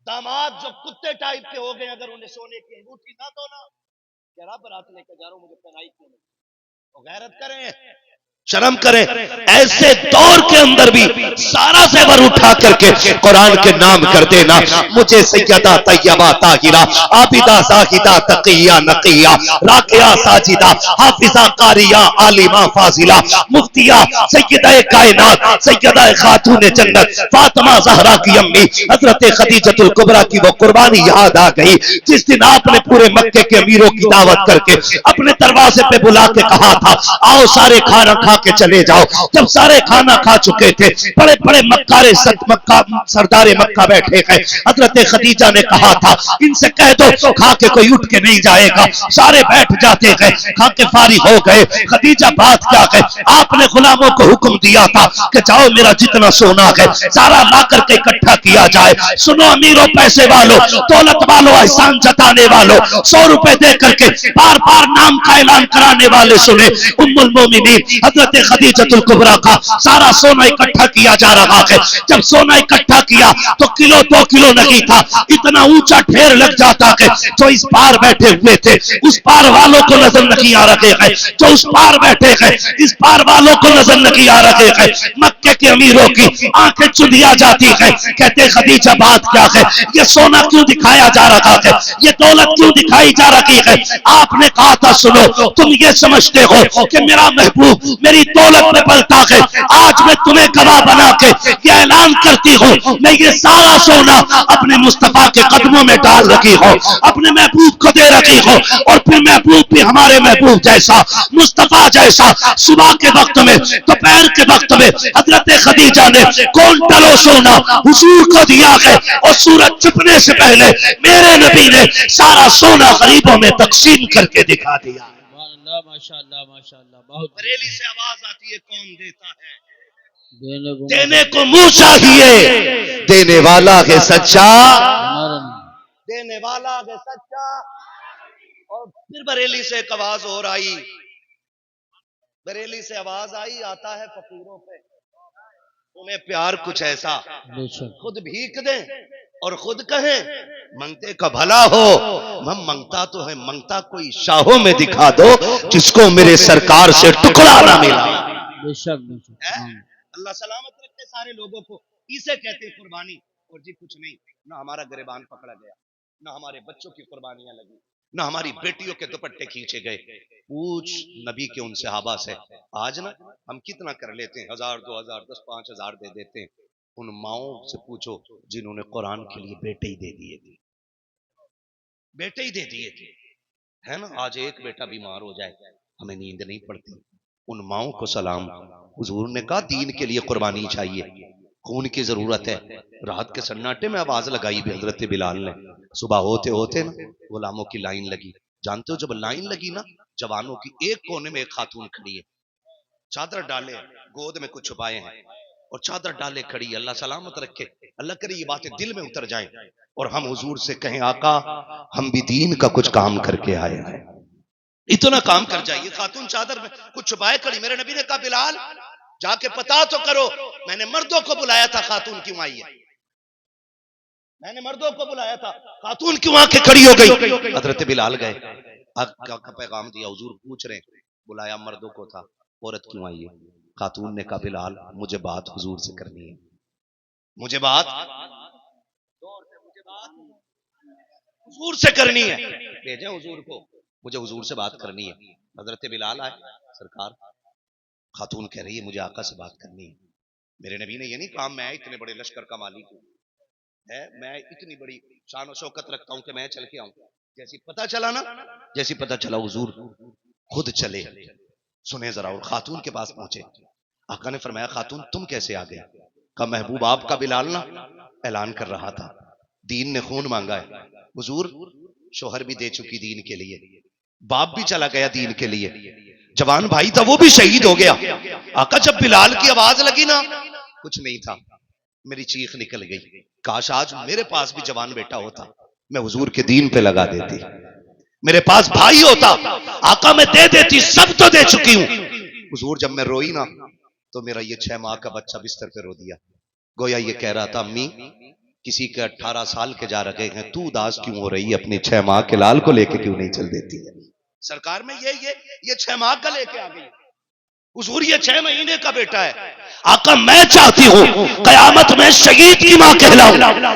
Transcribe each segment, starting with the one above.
داماد جو کتے ٹائپ کے ہو گئے اگر انہیں سونے کی انگوٹھی نہ دو نا کہ رب رات لے کے جا رہا ہوں مجھے پہنائی کیوں نہیں. وہ غیرت کریں شرم کریں. ایسے دور کے اندر بھی سارا زیور اٹھا کر کے قرآن کے نام کر دینا. مجھے سیدہ طیبہ طاہرہ عابدہ زاہدہ تقیہ نقیہ راکعہ ساجدہ حافظہ قاریہ عالمہ فاضلہ مفتیہ سیدہ کائنات سیدہ خاتون جنت فاطمہ زہرا کی امی حضرت خدیجۃ الکبریٰ کی وہ قربانی یاد آ گئی جس دن آپ نے پورے مکے کے امیروں کی دعوت کر کے اپنے دروازے پہ بلا کے کہا تھا آؤ سارے کھانا کھا کے چلے جاؤ. جب سارے کھانا کھا چکے تھے بڑے بڑے سردار مکہ بیٹھے گئے. حضرت خدیجہ نے کہا تھا ان سے کہہ دو کھا کے کوئی اٹھ کے نہیں جائے گا. سارے بیٹھ جاتے گئے کھا کے فارغ ہو گئے. خدیجہ بات کیا ہے آپ نے غلاموں کو حکم دیا تھا کہ جاؤ میرا جتنا سونا ہے سارا لا کر کے اکٹھا کیا جائے. سنو امیروں پیسے والوں دولت والوں احسان جتانے والوں 100 روپے دے کر کے بار بار نام کا اعلان کرانے والے سنے. ام المومنین حضرت خدیجۃ الکبریٰ کا سارا سونا اکٹھا کیا جا رہا ہے. جب سونا اکٹھا کیا تو کلو 2 کلو نہیں تھا اتنا اونچا ڈھیر لگ جاتا ہے. جو اس پار بیٹھے ہوئے تھے اس پار والوں کو نظر نہیں آ رہے ہیں جو اس پار بیٹھے ہیں اس پار والوں کو نظر نہیں آ رہے ہیں. مکے کے امیروں کی آنکھیں چندیا جاتی ہیں. کہتے خدیجہ بات کیا ہے یہ سونا کیوں دکھایا جا رہا ہے یہ دولت کیوں دکھائی جا رہی ہے. آپ نے کہا تھا سنو تم یہ سمجھتے ہو کہ میرا محبوب میری دولت میں پلتا ہے. آج میں تمہیں گواہ بنا کے یہ اعلان کرتی ہوں میں یہ سارا سونا اپنے مصطفیٰ کے قدموں میں ڈال رکھی ہوں اپنے محبوب کو دے رکھی ہوں. اور پھر محبوب بھی ہمارے محبوب جیسا مصطفیٰ جیسا صبح کے وقت میں دوپہر کے وقت میں حضرت خدیجہ نے کونٹلوں سونا حضور کو دیا ہے. اور سورج چھپنے سے پہلے میرے نبی نے سارا سونا غریبوں میں تقسیم کر کے دکھا دیا. ماشاءاللہ ماشاءاللہ. بہت بریلی سے آواز آتی ہے کون دیتا ہے دینے کو منہ چاہیے دینے والا ہے سچا دینے والا ہے سچا. اور پھر بریلی سے ایک آواز اور آئی بریلی سے آواز آئی آتا ہے فقیروں پہ تمہیں پیار کچھ ایسا خود بھیک دیں اور خود کہیں منگتے کا بھلا ہو. ہم منگتا تو ہے منگتا کوئی شاہوں میں دکھا دو جس کو میرے سرکار سے ٹکڑا نہ ملا. اللہ سلامت رکھتے سارے لوگوں کو. اسے کہتے قربانی. اور جی کچھ نہیں نہ ہمارا گریبان پکڑا گیا نہ ہمارے بچوں کی قربانیاں لگی نہ ہماری بیٹیوں کے دوپٹے کھینچے گئے. پوچھ نبی کے ان صحابہ سے آج نا ہم کتنا کر لیتے ہیں 1000 2000 10 5000 دے دیتے ہیں. ان ماؤں سے پوچھو جنہوں نے قرآن کے لیے بیٹے ہی دے دیے تھے بیٹے ہی دے دیے تھے ہے نا. آج ایک بیٹا بیمار ہو جائے ہمیں نیند نہیں پڑتی. ان ماؤں کو سلام. حضور نے کہا دین کے لیے قربانی چاہیے خون کی ضرورت ہے. رات کے سناٹے میں آواز لگائی بھی حضرت بلال نے. صبح ہوتے ہوتے نا غلاموں کی لائن لگی. جانتے ہو جب لائن لگی نا جوانوں کی ایک کونے میں ایک خاتون کھڑی ہے چادر ڈالے گود میں کچھ چھپائے ہیں اور چادر ڈالے کھڑی. اللہ سلامت رکھے اللہ کرے یہ باتیں دل میں اتر جائیں اور ہم حضور سے کہیں آقا ہم بھی دین کا کچھ کام کر کے آئے ہیں. اتنا کام کر جائیے. خاتون چادر میں کچھ چھپائے کھڑی. میرے نبی نے کہا بلال جا کے پتا تو کرو میں نے مردوں کو بلایا تھا خاتون کیوں آئی ہے میں نے مردوں کو بلایا تھا خاتون کیوں آ کے کھڑی ہو گئی. حضرت بلال گئے کا پیغام دیا حضور پوچھ رہے بلایا مردوں کو تھا عورت کیوں آئی ہے. خاتون نے کہا بلال مجھے بات حضور سے کرنی ہے مجھے بات حضور سے کرنی ہے. بھیجیں حضور کو مجھے حضور سے بات کرنی ہے. حضرت بلال آئے سرکار خاتون کہہ رہی ہے مجھے آقا سے بات کرنی ہے. میرے نبی نے یہ نہیں کہا میں اتنے بڑے لشکر کا مالک ہوں میں اتنی بڑی شان و شوکت رکھتا ہوں کہ میں چل کے آؤں. جیسی پتہ چلا نا جیسی پتہ چلا حضور خود چلے. سنیں ذرا اور خاتون کے پاس پہنچے. آقا نے فرمایا خاتون تم کیسے آ گئے. کہا محبوب آپ کا بلال نا اعلان کر رہا تھا دین نے خون مانگا ہے. حضور شوہر بھی دے چکی دین کے لیے باپ بھی چلا گیا دین کے لیے جوان بھائی تھا وہ بھی شہید ہو گیا. آقا جب بلال کی آواز لگی نا کچھ نہیں تھا میری چیخ نکل گئی. کاش آج میرے پاس بھی جوان بیٹا ہوتا میں حضور کے دین پہ لگا دیتی. میرے پاس بھائی ہوتا آقا میں دے دیتی. سب تو دے چکی ہوں. حضور جب میں روئی نا تو میرا یہ 6 ماہ کا بچہ بستر پہ رو دیا. گویا یہ کہہ رہا تھا امی کسی کے 18 سال کے جا رکھے ہیں، تو اداس کیوں ہو رہی ہے؟ اپنی 6 ماہ کے لال کو لے کے کیوں نہیں چل دیتی ہے؟ سرکار میں یہ 6 ماہ کا لے کے آ گئی، حضور یہ 6 مہینے کا بیٹا ہے۔ آقا میں چاہتی ہوں قیامت میں شہید کی ماں کہلاؤں۔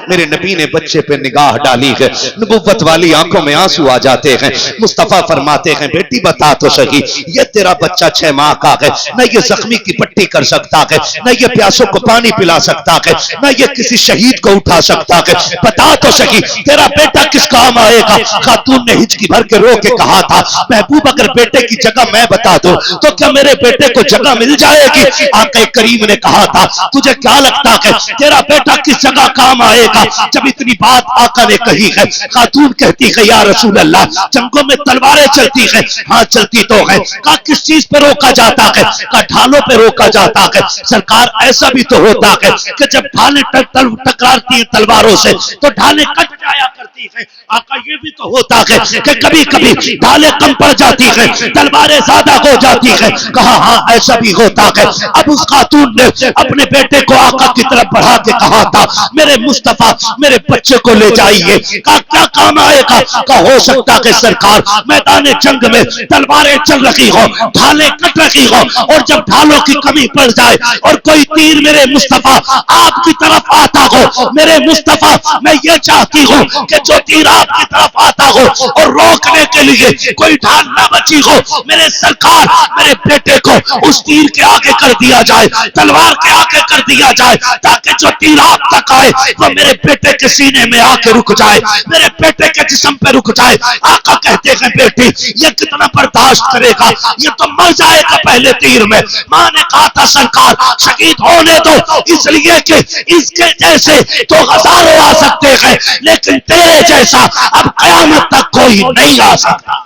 میرے نبی نے بچے پہ نگاہ ڈالی ہے، نبوت والی آنکھوں میں آنسو آ جاتے ہیں۔ مصطفیٰ فرماتے ہیں بیٹی بتا تو صحیح، یہ تیرا بچہ 6 ماہ کا ہے، نہ یہ زخمی کی پٹی کر سکتا ہے، نہ یہ پیاسوں کو پانی پلا سکتا ہے، نہ یہ کسی شہید کو اٹھا سکتا ہے، بتا تو صحیح تیرا بیٹا کس کام آئے گا؟ خاتون نے ہچکی بھر کے رو کے کہا تھا محبوب اگر بیٹے کی جگہ میں بتا دوں تو کیا میرے بیٹے کو جگہ مل جائے گی؟ آقا کریم نے کہا تھا تجھے کیا لگتا ہے تیرا بیٹا کس جگہ کام آئے گا؟ جب اتنی بات آقا نے کہی ہے، خاتون کہتی ہے یا رسول اللہ جنگوں میں تلواریں چلتی ہیں، ہاں چلتی تو ہے، کہا کس چیز پہ روکا جاتا ہے؟ کہا ڈھالوں پہ روکا جاتا ہے۔ سرکار ایسا بھی تو ہوتا ہے کہ جب ڈھالیں ٹکراتی ہیں تلواروں سے تو ڈھالیں کٹ جایا کرتی ہیں۔ آقا یہ بھی تو ہوتا ہے کہ کبھی کبھی ڈھالیں کم پڑ جاتی ہیں، تلواریں زیادہ ہو جاتی ہیں۔ کہا ہاں ایسا بھی ہوتا ہے۔ اب اس خاتون نے اپنے بیٹے کو آقا کی طرف بڑھا کے کہا تھا میرے مصطفیٰ میرے بچے کو لے جائیے۔ کہا کیا کام آئے گا؟ کہا ہو سکتا کہ سرکار میدان جنگ میں تلواریں چل رہی ہو، ڈھالیں کٹ رہی ہو، اور جب ڈھالوں کی کمی پڑ جائے اور کوئی تیر میرے مصطفیٰ آپ کی طرف آتا ہو، میرے مصطفیٰ میں یہ چاہتی ہوں کہ جو تیر آپ کی طرف آتا ہو اور روکنے کے لیے کوئی ڈھال نہ بچی ہو، میرے سرکار میرے بیٹے کو اس تیر کے آگے کر دیا جائے، تلوار کے آگے کر دیا جائے، تاکہ جو تیر آپ تک آئے وہ میرے بیٹے کے سینے میں آ کے رک جائے، میرے بیٹے کے جسم پہ رک جائے۔ آقا کہتے ہیں بیٹی یہ کتنا برداشت کرے گا، یہ تو مر جائے گا پہلے تیر میں۔ ماں نے کہا تھا سرکار شہید ہونے دو، اس لیے کہ اس کے جیسے تو ہزاروں آ سکتے ہیں لیکن تیرے جیسا اب قیامت تک کوئی نہیں آ سکتا۔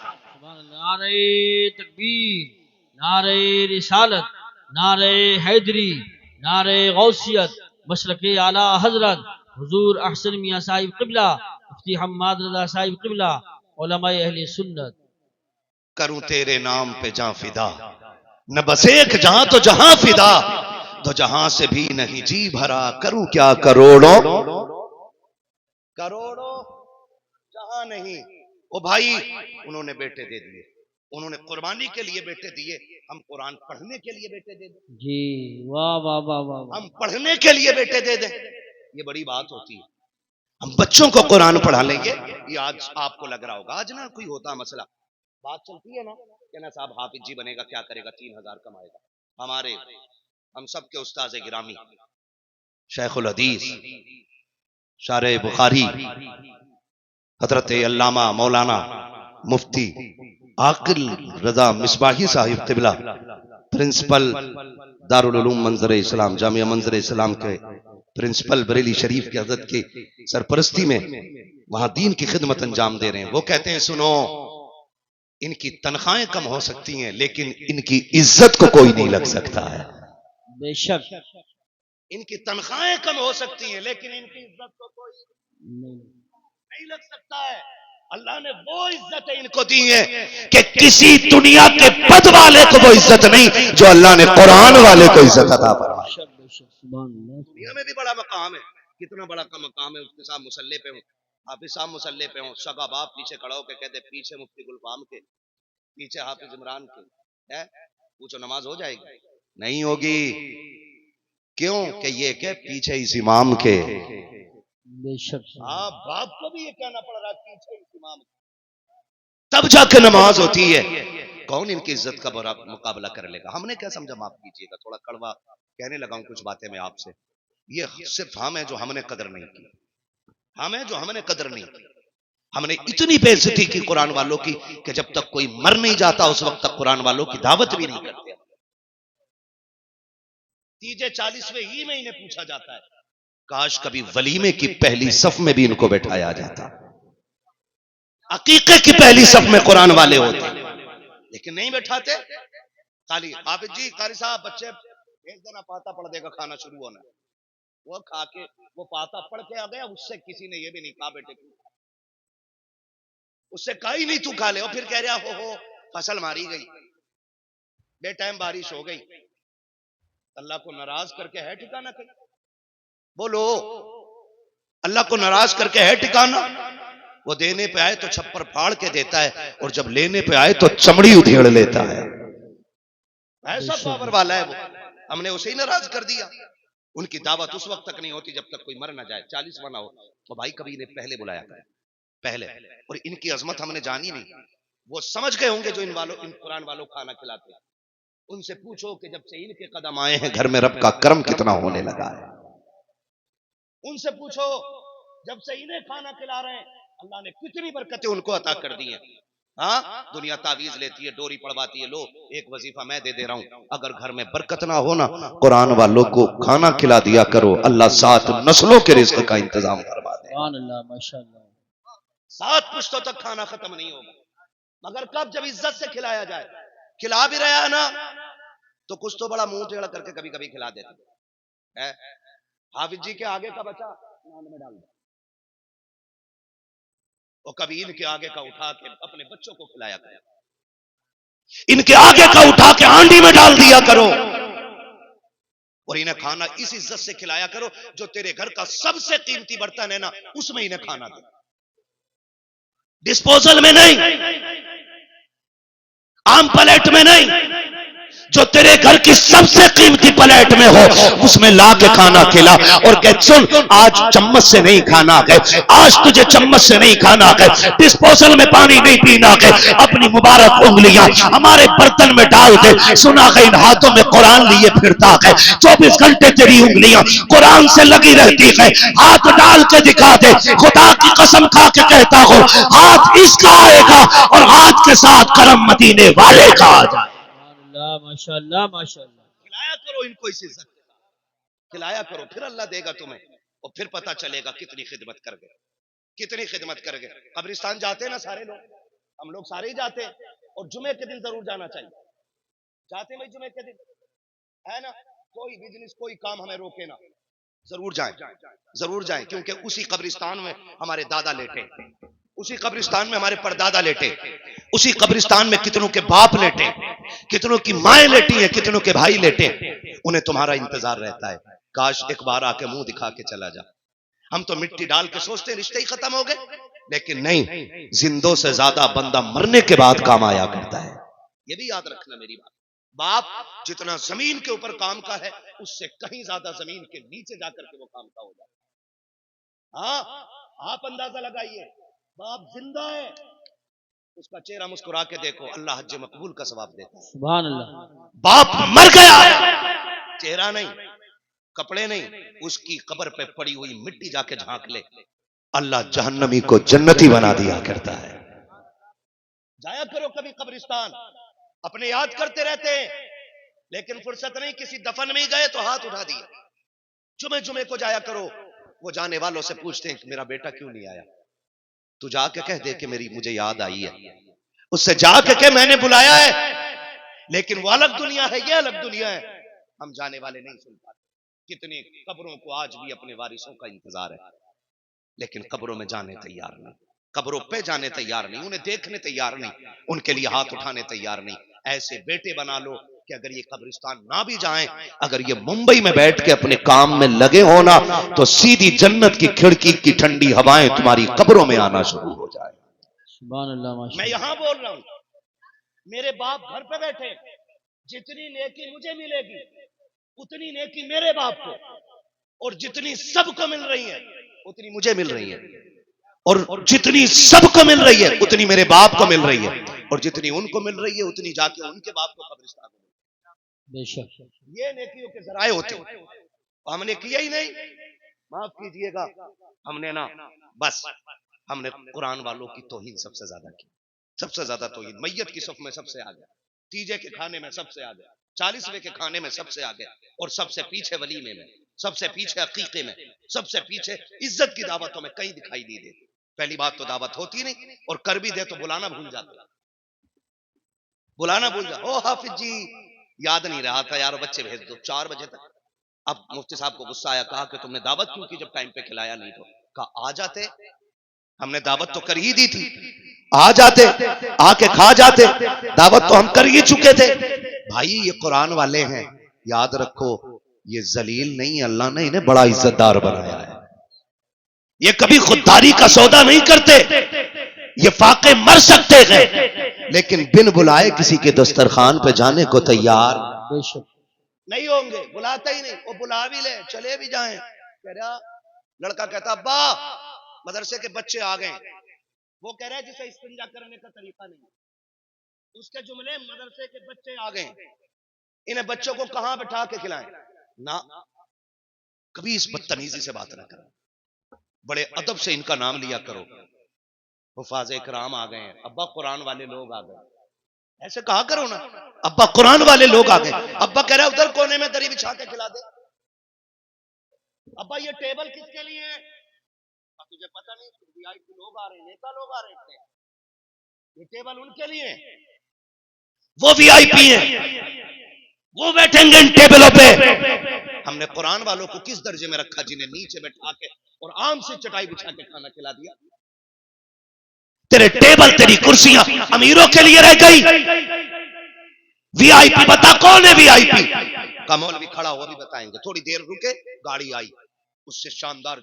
نعرہ تکبیر، نعرہ رسالت، نعرہ حیدری، نعرہ غوثیت، مشرق اعلیٰ حضرت حضور احسن میاں صاحب قبلہ، مفتی حماد رضا صاحب قبلہ، علماء اہل سنت۔ کروں تیرے نام پہ جاں فدا، نہ بس ایک جہاں تو جہاں فدا، دو جہاں سے بھی نہیں جی بھرا، کروں کیا کروڑوں کروڑوں جہاں نہیں۔ او بھائی انہوں نے بیٹے دے دیے، انہوں نے قربانی کے لیے بیٹے دیے، ہم قرآن پڑھنے کے لیے بیٹے دے دیں؟ جی واہ واہ واہ واہ واہ۔ ہم پڑھنے کے لیے بیٹے دے دیں؟ یہ بڑی بات ہوتی ہے۔ ہم بچوں کو قرآن پڑھا لیں گے۔ یہ آج آپ کو لگ رہا ہوگا آج نہ کوئی ہوتا مسئلہ، بات چلتی ہے نا کہ نا صاحب حافظ جی بنے گا کیا کرے گا، 3000 کمائے گا۔ ہمارے ہم سب کے استاذ گرامی شیخ الحدیث شارح بخاری حضرت علامہ مولانا مفتی عاقل رضا مصباحی صاحب قبلہ پرنسپل دارالعلوم منظر اسلام جامعہ منظر اسلام کے پرنسپل بریلی شریف کی حضرت کی سرپرستی میں وہاں دین کی خدمت انجام دے رہے ہیں۔ وہ کہتے ہیں سنو ان کی تنخواہیں کم ہو سکتی ہیں لیکن ان کی عزت کو کوئی نہیں لگ سکتا ہے۔ بے شک ان کی تنخواہیں کم ہو سکتی ہیں لیکن ان کی عزت کو کوئی نہیں لگ سکتا ہے۔ اللہ نے وہ عزت ان کو دی ہے کہ کسی دنیا کے پد والے کو وہ عزت نہیں جو اللہ نے قرآن والے کو عزت عطا فرمائی۔ دنیا میں بھی بڑا مقام ہے، کتنا بڑا مقام ہے، اس کے ساتھ مسلح پہ ہوں، حافظ صاحب مسلح پہ ہوں، سگا باپ پیچھے کھڑا ہو کے کہتے پیچھے مفتی گلفام کے، پیچھے حافظ عمران کے، پوچھو نماز ہو جائے گی؟ نہیں ہوگی۔ کیوں کہ یہ کہ پیچھے اس امام کے۔ بے شک باپ کو بھی یہ کہنا پڑ رہا ہے پیچھے اس امام کے، تب جا کے نماز ہوتی ہے۔ کون ان کی عزت کا برا مقابلہ کر لے گا؟ ہم نے کیا سمجھا، معاف کیجیے گا تھوڑا کڑوا کہنے لگا ہوں کچھ باتیں میں آپ سے، یہ صرف ہم ہیں جو ہم نے قدر نہیں کی، ہم ہیں جو ہم نے قدر نہیں کی۔ ہم نے اتنی بے عزتی کی قرآن والوں کی کہ جب تک کوئی مر نہیں جاتا اس وقت تک قرآن والوں کی دعوت بھی نہیں کرتے۔ تیجے 40ویں ہی میں انہیں پوچھا جاتا ہے، کاش کبھی ولیمے کی پہلی صف میں بھی ان کو بٹھایا جاتا، عقیقے کی پہلی صف میں قرآن والے ہوتے، لیکن نہیں بٹھاتے۔ خالی حافظ جی قاری صاحب بچے ایک دینا پاتا پڑھ دے گا کھانا شروع ہونا، وہ کھا کے وہ پاتا پڑھ کے آ گیا، اس سے کسی نے یہ بھی نہیں کہا بیٹے اس سے کہا ہی نہیں تو کھا لے، اور پھر کہہ رہا ہو فصل ماری گئی، بے ٹائم بارش ہو گئی، اللہ کو ناراض کر کے ہے ٹھکانہ کہیں؟ بولو اللہ کو ناراض کر کے ہے ٹھکانا؟ وہ دینے پہ آئے تو چھپر پھاڑ کے دیتا ہے اور جب لینے پہ آئے تو چمڑی ادھیڑ لیتا ہے. ایسا پاور والا ہے وہ. ہم نے اسے ہی ناراض کر دیا. ان کی دعوت اس وقت تک نہیں ہوتی جب تک کوئی مر نہ جائے. 40واں نہ ہو تو بھائی کبھی انہیں پہلے بلایا کرے, پہلے. اور ان کی عظمت ہم نے جانی نہیں. وہ سمجھ گئے ہوں گے جو ان قرآن والوں کھانا کھلاتے ہیں. ان سے پوچھو کہ جب سے ان کے قدم آئے ہیں گھر میں رب کا کرم کتنا ہونے لگا ہے. ان سے پوچھو جب سے انہیں کھانا کھلا رہے ہیں اللہ نے کتنی برکتیں ان کو عطا کر دی ہیں. ہاں, دنیا تعویذ لیتی ہے, ڈوری پڑواتی ہے, لو ایک وظیفہ میں دے دے رہا ہوں. اگر گھر میں برکت نہ ہونا, قرآن والوں کو کھانا کھلا دیا کرو, اللہ 7 نسلوں کے رزق کا انتظام کروا دے. سبحان اللہ, ماشاءاللہ. 7 پشتوں تک کھانا ختم نہیں ہوگا, مگر کب؟ جب عزت سے کھلایا جائے. کھلا بھی رہا ہے نا تو کچھ تو بڑا منہ ٹیڑھا کر کے کبھی کبھی کھلا دیتے. حافظ جی کے آگے کا بچہ نان میں ڈال دو, اور کبھی ان کے آگے کا اٹھا کے اپنے بچوں کو کھلایا کرو. ان کے آگے کا اٹھا کے ہانڈی میں ڈال دیا کرو, اور انہیں کھانا اس عزت سے کھلایا کرو جو تیرے گھر کا سب سے قیمتی برتن ہے نا, اس میں انہیں کھانا دے. ڈسپوزل میں نہیں, عام پلیٹ میں نہیں, جو تیرے گھر کی سب سے قیمتی پلیٹ میں ہو اس میں لا کے کھانا کھلا. اور کہ سن, آج چمچ سے نہیں کھانا ہے, آج تجھے چمچ سے نہیں کھانا ہے, ڈسپوزل میں پانی نہیں پینا ہے, اپنی مبارک انگلیاں ہمارے برتن میں ڈال دے. سنا کہ ان ہاتھوں میں قرآن لیے پھرتا ہے, 24 گھنٹے تیری انگلیاں قرآن سے لگی رہتی ہے. ہاتھ ڈال کے دکھا دے, خدا کی قسم کھا کے کہتا ہوں ہاتھ اس کا آئے گا اور ہاتھ کے ساتھ کرم مدینے والے کا آ جائے. ماشاءاللہ, ماشاءاللہ. کھلایا کرو ان کو اس عزت کے ساتھ, کھلایا کرو, پھر اللہ دے گا تمہیں. اور پھر پتہ چلے گا کتنی خدمت کر گئے, کتنی خدمت کر گئے. قبرستان جاتے ہیں نا سارے لوگ, ہم لوگ سارے ہی جاتے ہیں, اور جمعے کے دن ضرور جانا چاہیے. جاتے ہیں بھائی جمعے کے دن, ہے نا. کوئی بزنس کوئی کام ہمیں روکے نا, ضرور جائیں, ضرور جائیں, کیونکہ اسی قبرستان میں ہمارے دادا لیٹے, اسی قبرستان میں ہمارے پردادا لیٹے, اسی قبرستان میں کتنوں کے باپ لیٹے, کتنوں کی مائیں لیٹی ہیں, کتنوں کے بھائی لیٹے. انہیں تمہارا انتظار رہتا ہے, کاش ایک بار آ کے منہ دکھا کے چلا جا. ہم تو مٹی ڈال کے سوچتے ہیں رشتے ہی ختم ہو گئے, لیکن نہیں, زندوں سے زیادہ بندہ مرنے کے بعد کام آیا کرتا ہے. یہ بھی یاد رکھنا میری بات. باپ جتنا زمین کے اوپر کام کا ہے اس سے کہیں زیادہ زمین کے نیچے جا کر کے وہ کام کا ہو جاتا ہے. ہاں, آپ اندازہ لگائیے, باپ زندہ ہے, اس کا چہرہ مسکرا کے دیکھو, اللہ حج مقبول کا ثواب دیتا ہے. سبحان اللہ. باپ مر گیا, چہرہ نہیں, کپڑے نہیں, اس کی قبر پہ پڑی ہوئی مٹی جا کے جھانک لے, اللہ جہنمی کو جنتی بنا دیا کرتا ہے. جایا کرو کبھی قبرستان, اپنے یاد کرتے رہتے ہیں لیکن فرصت نہیں. کسی دفن میں گئے تو ہاتھ اٹھا دیا. جمعے کو جایا کرو, وہ جانے والوں سے پوچھتے ہیں کہ میرا بیٹا کیوں نہیں آیا, تو جا کے کہہ دے کہ مجھے یاد آئی ہے, اس سے جا کے کہ میں نے بلایا ہے, لیکن وہ الگ دنیا ہے, یہ الگ دنیا ہے, ہم جانے والے نہیں سن پاتے. کتنی قبروں کو آج بھی اپنے وارثوں کا انتظار ہے, لیکن قبروں میں جانے تیار نہیں, قبروں پہ جانے تیار نہیں, انہیں دیکھنے تیار نہیں, ان کے لیے ہاتھ اٹھانے تیار نہیں. ایسے بیٹے بنا لو کہ اگر یہ قبرستان نہ بھی جائیں, اگر یہ ممبئی میں بیٹھ کے اپنے کام میں لگے ہونا تو سیدھی جنت کی کھڑکی کی ٹھنڈی ہوائیں تمہاری قبروں میں آنا شروع ہو جائے. سبحان اللہ, ماشاءاللہ. میں یہاں بول رہا ہوں, میرے باپ گھر پہ بیٹھے, جتنی نیکی مجھے ملے گی اتنی نیکی میرے باپ کو, اور جتنی سب کو مل رہی ہے اتنی مجھے مل رہی ہے, اور جتنی سب کو مل رہی ہے اتنی میرے باپ کو مل رہی ہے, اور جتنی ان کو مل رہی ہے اتنی جا کے ان کے باپ کو قبرستان میں. بے شک یہ نیکیوں کے ذرائع ہوتے ہیں, ہم نے کیا ہی نہیں. معاف کیجئے گا, ہم نے نا بس ہم نے قرآن والوں کی توہین سب سے زیادہ کی, سب سے زیادہ توہین. میت کی صف میں سب سے آگے, تیجے کے کھانے میں سب سے آگے, 40ویں کے کھانے میں سب سے آگے, اور سب سے پیچھے ولیمے میں, سب سے پیچھے عقیقے میں, سب سے پیچھے عزت کی دعوتوں میں کہیں دکھائی نہیں دیتی. پہلی بات تو دعوت ہوتی نہیں, اور کر بھی دے تو بلانا بھول جاتے, بلانا بھول جا. او حافظ جی یاد نہیں رہا تھا یار, بچے بھیج دو 4 بجے تک. اب مفتی صاحب کو غصہ آیا, کہا کہ تم نے دعوت کیوں کی جب ٹائم پہ کھلایا نہیں تو. کہا آ جاتے, ہم نے دعوت تو کر ہی دی تھی, آ جاتے, آ کے کھا جاتے, دعوت تو ہم کر ہی چکے تھے. بھائی یہ قرآن والے ہیں, یاد رکھو یہ ذلیل نہیں, اللہ نے انہیں بڑا عزت دار بنایا ہے. یہ کبھی خودداری کا سودا نہیں کرتے. یہ فاقے مر سکتے ہیں لیکن بن بلائے کسی کے دسترخوان پہ جانے کو تیار بے شک نہیں ہوں گے. بلاتا ہی نہیں. وہ بلا بھی لے چلے بھی جائیں. کہہ رہا لڑکا کہتا ابا مدرسے کے بچے آ گئے. وہ کہہ رہا ہے جسے استنجا کرنے کا طریقہ نہیں. اس کے جملے مدرسے کے بچے آ گئے. انہیں بچوں کو کہاں بٹھا کے کھلائیں؟ نہ کبھی اس بدتمیزی سے بات نہ کرو. بڑے ادب سے ان کا نام لیا کرو. حفاظ اکرام آ گئے ہیں. ابا قرآن والے لوگ آ گئے. ایسے کہا کرو نا ابا قرآن والے لوگ آ گئے. ابا کہہ رہا ہے ادھر کونے میں دری بچھا کے کھلا دے. ابا یہ ٹیبل کس کے لیے ہے؟ تجھے پتہ نہیں وی آئی پی لوگ آ رہے ہیں, نیتا لوگ آ رہے ہیں. یہ ٹیبل ان کے لیے ہے. وہ وی آئی پی ہیں, وہ بیٹھیں گے ان ٹیبلوں پہ. ہم نے قرآن والوں کو کس درجے میں رکھا جنہیں نیچے بیٹھا کے اور عام سے چٹائی بچھا کے کھانا کھلا دیا. تیرے ٹیبل تیری کرسیاں امیروں کے لیے رہ گئی. وی آئی پی بتا کون ہے وی آئی پی کا؟ مولوی کھڑا ہوا بھی بتائیں گے. تھوڑی دیر رکے گاڑی آئی, اس سے شاندار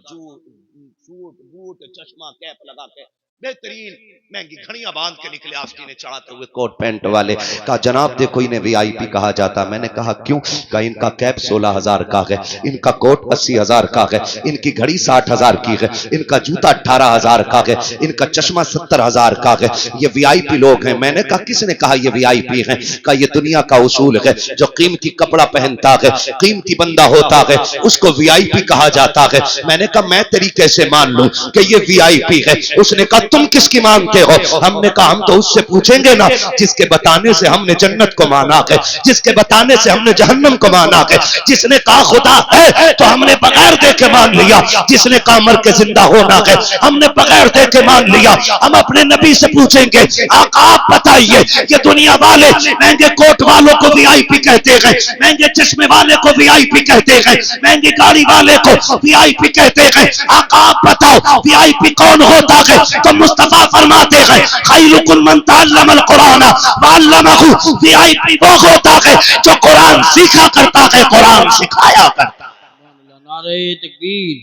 سوٹ بوٹ چشمہ کیپ لگا کے بہترین مہنگی گھڑیاں باندھ کے نکلے آستی نے چڑھاتے ہوئے کوٹ پینٹ والے. کہا جناب دیکھو انہیں وی آئی پی کہا جاتا. میں نے کہا کیوں؟ کہا ان کا کیپ 16,000 کا ہے, ان کا کوٹ 80,000 کا ہے, ان کی گھڑی 60,000 کی ہے, ان کا جوتا 18,000 کا ہے, ان کا چشمہ 70,000 کا ہے. یہ وی آئی پی لوگ ہیں. میں نے کہا کس نے کہا یہ وی آئی پی ہیں؟ کہا یہ دنیا کا اصول ہے, جو قیمتی کپڑا پہنتا ہے, قیمتی بندہ ہوتا ہے, اس کو وی آئی پی کہا جاتا ہے. میں نے کہا میں تیری کیسے مان لوں کہ یہ وی آئی پی ہے؟ اس نے کہا تم کس کی مانتے ہو؟ ہم نے کہا ہم تو اس سے پوچھیں گے نا جس کے بتانے سے ہم نے جنت کو مانا ہے, جس کے بتانے سے ہم نے جہنم کو مانا ہے. جس نے کہا خدا ہے تو ہم نے بغیر دیکھے مان لیا. جس نے کہا مر کے زندہ ہونا ہے ہم نے بغیر دیکھے مان لیا. ہم اپنے نبی سے پوچھیں گے آقا آپ بتائیے یہ دنیا والے مہنگے کوٹ والوں کو وی آئی پی کہتے ہیں, مہنگے چشمے والے کو وی آئی پی کہتے ہیں, مہنگی گاڑی والے کو وی آئی پی کہتے ہیں. آقا آپ بتاؤ وی آئی پی کون ہوتا ہے؟ تو مصطفیٰ فرماتے ہیں خیرکم من تعلم القرآن وعلمہ. وی آئی پی وہ ہوتا ہے جو قرآن سیکھا کرتا ہے, قرآن سکھایا کرتا ہے. نعرہ تکبیر,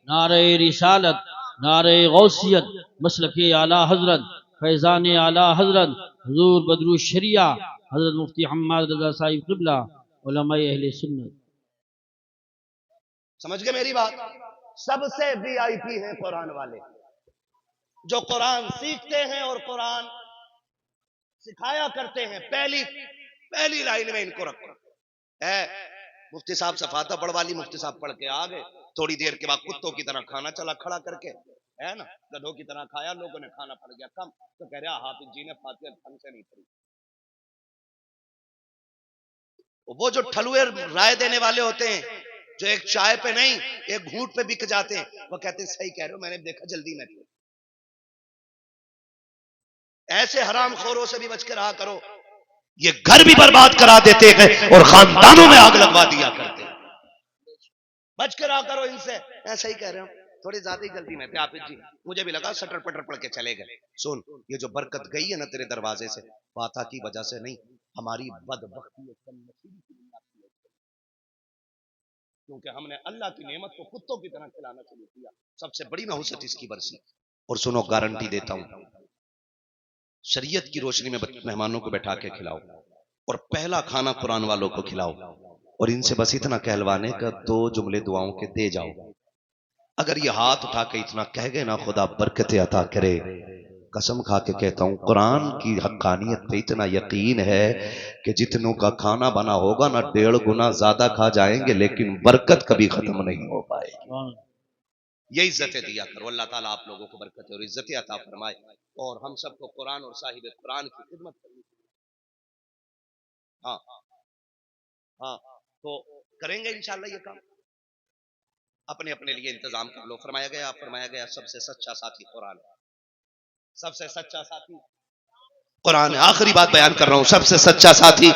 نعرہ رسالت, نعرہ غوثیت, مسلک اعلی حضرت, فیضان اعلی حضرت حضور بدر الشریعہ حضرت مفتی حماد رضا صاحب قبلہ, علماء اہل سنت. سمجھ گئے میری بات؟ سب سے وی آئی پی ہیں قرآن والے, جو قرآن سیکھتے ہیں اور قرآن سکھایا کرتے ہیں. پہلی لائن میں ان کو رکھو. مفتی صاحب صفاتہ پڑھوا لی, مفتی صاحب پڑھ کے آ گئے. تھوڑی دیر کے بعد کتوں کی طرح کھانا چلا کھڑا کر کے, ہے نا, گدھوں کی طرح کھایا, لوگوں نے کھانا پڑ گیا کم. تو کہہ رہا حافظ جی نے فاتحہ ڈھنگ سے نہیں پڑھی. وہ جو ٹھلوے رائے دینے والے ہوتے ہیں جو ایک چائے پہ نہیں ایک گھونٹ پہ بک جاتے ہیں, وہ کہتے ہیں صحیح کہہ رہے ہو, میں نے دیکھا جلدی میں تھی. ایسے حرام خوروں سے بھی بچ کے رہا کرو. یہ گھر بھی برباد کرا دیتے ہیں اور خاندانوں میں آگ لگوا دیا کرتے ہیں. بچ کے رہا کرو ان سے. ایسا ہی کہہ رہے ہو, تھوڑی زیادہ ہی جلدی میں تھے حافظ جی, مجھے بھی لگا سٹر پٹر پڑھ کے چلے گئے. سن, یہ جو برکت گئی ہے نا تیرے دروازے سے, فاتحہ کی وجہ سے نہیں, ہماری بدبختی کیونکہ ہم نے اللہ کی نعمت کو کتوں کی طرح کھلانا شروع کیا. سب سے بڑی نحوست اس کی برسی. اور سنو گارنٹی دیتا ہوں, شریعت کی روشنی میں مہمانوں کو بیٹھا کے کھلاؤ اور پہلا کھانا قرآن والوں کو کھلاؤ, اور ان سے بس اتنا کہلوانے کا 2 جملے دعاؤں کے دے جاؤ. اگر یہ ہاتھ اٹھا کے اتنا کہہ گئے نا خدا برکتیں عطا کرے, قسم کھا کے کہتا ہوں قرآن کی حقانیت پہ اتنا یقین ہے کہ جتنوں کا کھانا بنا ہوگا نا 1.5 گنا زیادہ کھا جائیں گے, لیکن برکت کبھی ختم نہیں ہو پائے گی. یہ عزتیں دیا کرو. اللہ تعالیٰ آپ لوگوں کو برکت اور عزتیں عطا فرمائے, اور ہم سب کو قرآن اور صاحب قرآن کی خدمت کرنی. ہاں ہاں, تو کریں گے انشاءاللہ یہ کام. اپنے اپنے لیے انتظام کر لو. فرمایا گیا سب سے سچا ساتھی قرآن, سب سے سچا ساتھی قرآن ہے. آخری بات بیان کر رہا ہوں, سب سے سچا ساتھی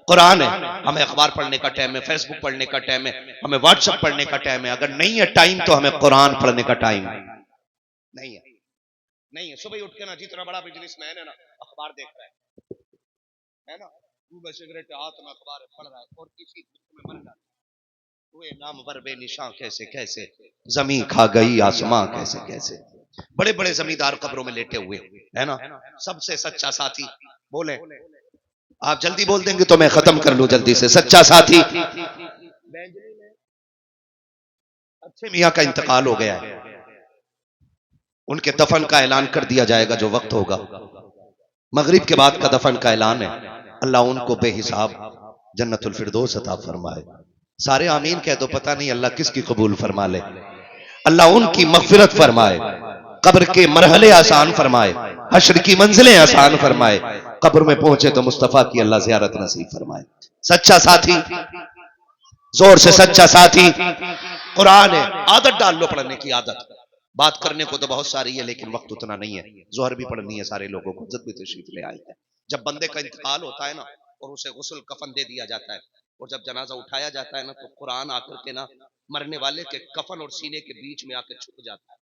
قرآن ہے. ہمیں اخبار پڑھنے کا ٹائم ہے, فیس بک پڑھنے کا ٹائم ہے, ہمیں واٹس ایپ پڑھنے کا ٹائم ہے. اگر نہیں ہے ٹائم تو ہمیں قرآن پڑھنے کا ٹائم نہیں ہے. نہیں ہے صبح اٹھ کے نا جتنا بڑا بزنس مین ہے نا اخبار دیکھ رہا ہے نا, وہ سگریٹ ہاتھ میں اخبار پڑھ رہا ہے اور کسی میں من جاتا ہے. ہوئے نامور بے نشاں کیسے کیسے، زمین کھا گئی آسماں کیسے کیسے. بڑے بڑے زمیندار قبروں میں لیٹے ہوئے ہے نا. سب سے سچا ساتھی بولیں، آپ جلدی بول دیں گے تو میں ختم کر لوں جلدی سے. سچا ساتھی اچھے میاں کا انتقال ہو گیا ہے، ان کے دفن کا اعلان کر دیا جائے گا جو وقت ہوگا. مغرب کے بعد کا دفن کا اعلان ہے. اللہ ان کو بے حساب جنت الفردوس عطا فرمائے. سارے آمین کہہ دو، پتہ نہیں اللہ کس کی قبول فرما لے. اللہ ان کی مغفرت فرمائے، قبر کے مرحلے آسان فرمائے، حشر کی منزلیں آسان فرمائے. قبر میں پہنچے تو مصطفیٰ کی اللہ زیارت نصیب فرمائے. سچا ساتھی، زور سے سچا ساتھی قرآن ہے. عادت ڈال لو پڑھنے کی عادت. بات کرنے کو تو بہت ساری ہے لیکن وقت اتنا نہیں ہے. ظہر بھی پڑھنی ہے سارے لوگوں کو. عزت بھی تشریف لے آئی ہے. جب بندے کا انتقال ہوتا ہے نا اور اسے غسل کفن دے دیا جاتا ہے اور جب جنازہ اٹھایا جاتا ہے نا تو قرآن آ کر کے نا مرنے والے کے کفن اور سینے کے بیچ میں آ کے چھپ جاتا ہے.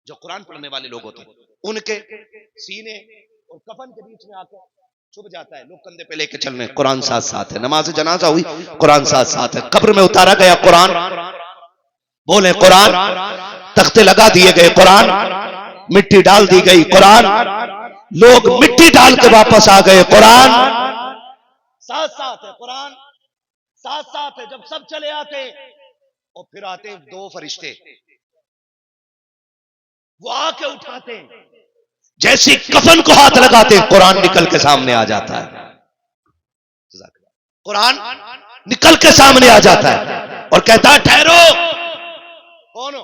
جو قرآن پڑھنے والے لوگ ہوتے ہیں ان کے سینے اور کفن کے بیچ میں آ کے چھپ جاتا ہے. لوگ کندھے پہ لے کے چل رہے ہیں، قرآن ساتھ ساتھ ہے. نماز جنازہ ہوئی، قرآن ساتھ ساتھ ہے. قبر میں اتارا گیا قرآن، بولے قرآن. تختے لگا دیے گئے قرآن، مٹی ڈال دی گئی قرآن، لوگ مٹی ڈال کے واپس آ گئے قرآن. ساتھ ساتھ ہے قرآن، ساتھ ساتھ ہے. جب سب چلے آتے اور پھر آتے ہیں دو فرشتے، وہ آ کے اٹھاتے ہیں. جیسی کفن کو ہاتھ لگاتے قرآن نکل کے سامنے آ جاتا ہے. قرآن نکل کے سامنے آ جاتا ہے اور کہتا ہے ٹھہرو. کون ہو؟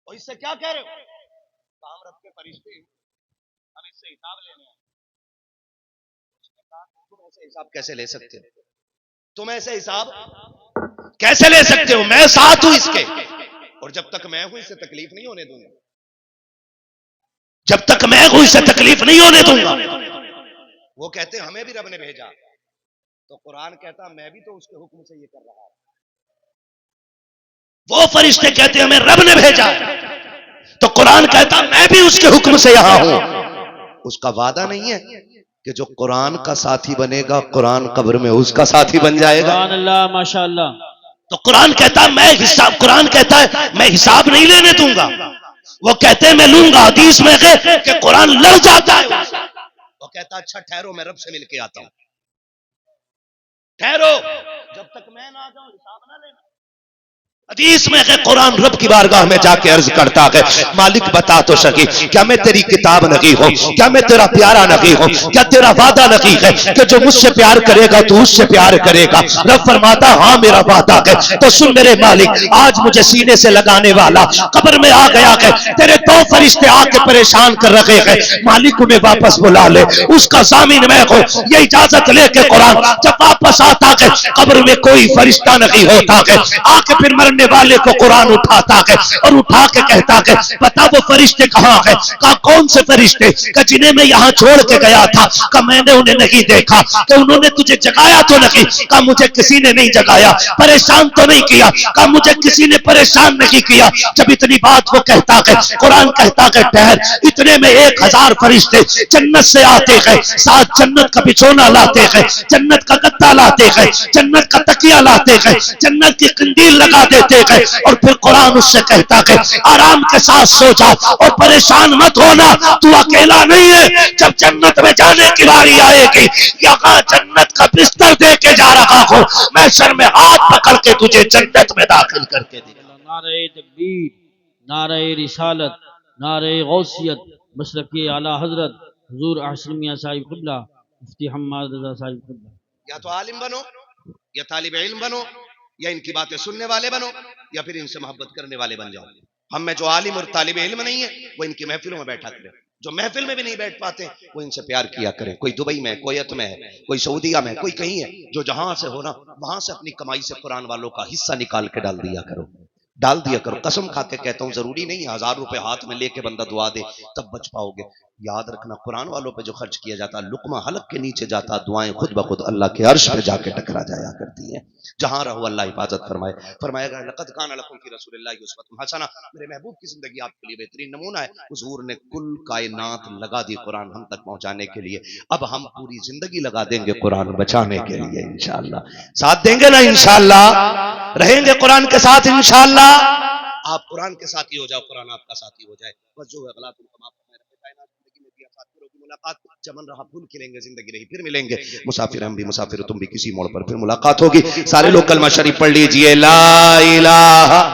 اور اس سے کیا کہہ رہے ہو؟ کام رب کے فرشتے ہم اس سے حساب لینے ہیں. تم ایسے حساب کیسے لے سکتے ہو؟ تم ایسے حساب کیسے لے سکتے ہو؟ میں ساتھ ہوں اس کے، اور جب تک میں ہوں اس سے تکلیف نہیں ہونے دوں گا. جب تک میں ہوں اس سے تکلیف نہیں ہونے دوں گا. وہ کہتے ہیں ہمیں بھی رب نے بھیجا، تو قرآن کہتا میں بھی تو اس کے حکم سے یہ کر رہا ہوں. وہ فرشتے کہتے ہیں ہمیں رب نے بھیجا، تو قرآن کہتا میں بھی اس کے حکم سے یہاں ہوں. اس کا وعدہ نہیں ہے کہ جو قرآن کا ساتھی بنے گا قرآن قبر میں اس کا ساتھی بن جائے گا. سبحان اللہ، ماشاءاللہ. تو قرآن کہتا ہے میں حساب، قرآن کہتا ہے میں حساب نہیں لینے دوں گا. وہ کہتے ہیں میں لوں گا. حدیث میں ہے کہ قرآن لڑ جاتا ہے. وہ کہتا اچھا ٹھہرو میں رب سے مل کے آتا ہوں. ٹھہرو جب تک میں نہ آ جاؤں حساب نہ لینا. حدیث میں ہے قرآن رب کی بارگاہ میں جا کے عرض کرتا ہے مالک بتا تو سکی کیا میں تیری کتاب نہیں ہوں؟ کیا میں تیرا پیارا نہیں ہوں؟ کیا تیرا وعدہ نہیں ہے کہ جو مجھ سے پیار کرے گا تو اس سے پیار کرے گا؟ رب فرماتا ہاں میرا وعدہ ہے. تو سن میرے مالک، آج مجھے سینے سے لگانے والا قبر میں آ گیا ہے. تیرے دو فرشتے آ کے پریشان کر رکھے ہیں. مالک انہیں واپس بلا لے، اس کا ضامن میں ہوں. یہ اجازت لے کے قرآن جب واپس آتا ہے قبر میں کوئی فرشتہ نہیں ہوتا ہے. آ کے پھر مرنے والے کو قرآن اٹھاتا ہے اور اٹھا کے کہتا ہے پتا وہ فرشتے کہاں ہے؟ کہا کون سے فرشتے؟ کہ جنہیں میں یہاں چھوڑ کے گیا تھا. کہ میں نے انہیں نہیں دیکھا. کہ انہوں نے تجھے جگایا تو نہیں؟ کہ مجھے کسی نے نہیں جگایا. پریشان تو نہیں کیا؟ کہ مجھے کسی نے پریشان نہیں کیا. جب اتنی بات وہ کہتا ہے قرآن کہتا ہے ٹھہر. اتنے میں 1000 فرشتے جنت سے آتے ہیں، ساتھ جنت کا بچھونا لاتے ہیں، جنت کا گدا لاتے ہیں، جنت کا تکیہ لاتے ہیں، جنت کی قندیل لگا دیتے ہیں. اور پھر قرآن اس سے کہتا ہے آرام کے ساتھ سو جا اور پریشان مت ہونا، تو اکیلا نہیں ہے. جب جنت میں جانے کی باری آئے گی یہاں جنت کا بستر دے کے جا رہا ہوں، میں سر میں ہاتھ پکڑ کے تجھے جنت میں داخل کر کے دے. نعرہ تکبیر، نعرہ رسالت، نعرہ غوثیت، مشرق اعلیٰ حضرت حضور احسن میاں صاحب قبلہ مفتی حماد رضا صاحب قبلہ. یا تو عالم بنو یا طالب علم بنو یا ان کی باتیں سننے والے بنو یا پھر ان سے محبت کرنے والے بن جاؤ. ہم میں جو عالم اور طالب علم نہیں ہے وہ ان کی محفلوں میں بیٹھا کرے. جو محفل میں بھی نہیں بیٹھ پاتے وہ ان سے پیار کیا کرے. کوئی دبئی میں، کویت میں ہے، کوئی سعودیہ میں، کوئی کہیں ہے. جو جہاں سے ہونا وہاں سے اپنی کمائی سے قرآن والوں کا حصہ نکال کے ڈال دیا کرو، ڈال دیا کرو. قسم کھا کے کہتا ہوں ضروری نہیں 1000 روپے ہاتھ میں لے کے بندہ دعا دے تب بچ پاؤ گے. یاد رکھنا قرآن والوں پہ جو خرچ کیا جاتا لقمہ حلق کے نیچے جاتا، دعائیں خود بخود اللہ کے عرش پہ جا کے ٹکرا جایا کرتی ہیں۔ جہاں رہو اللہ حفاظت فرمائے۔ فرمایا گیا لقد کان لکم فی رسول اللہ اسوۃ حسنہ، میرے محبوب کی زندگی آپ کے لیے بہترین نمونہ ہے۔ حضور نے کل کائنات لگا دی قرآن ہم تک پہنچانے کے لیے، اب ہم پوری زندگی لگا دیں گے قرآن بچانے کے لیے انشاءاللہ۔ ساتھ دیں گے نا انشاءاللہ، رہیں گے قرآن کے ساتھ انشاءاللہ۔ آپ قرآن کے ساتھی ہو جاؤ، قرآن آپ کا ساتھی ہو جائے، بس جو اغلاط القماف ملاقات چمن رہا پھول کھلیں گے، زندگی رہی پھر ملیں گے، مسافر ہم بھی مسافر تم بھی، کسی موڑ پر پھر ملاقات ہوگی۔ سارے لوگ کلمہ شریف پڑھ لیجئے، لا الہ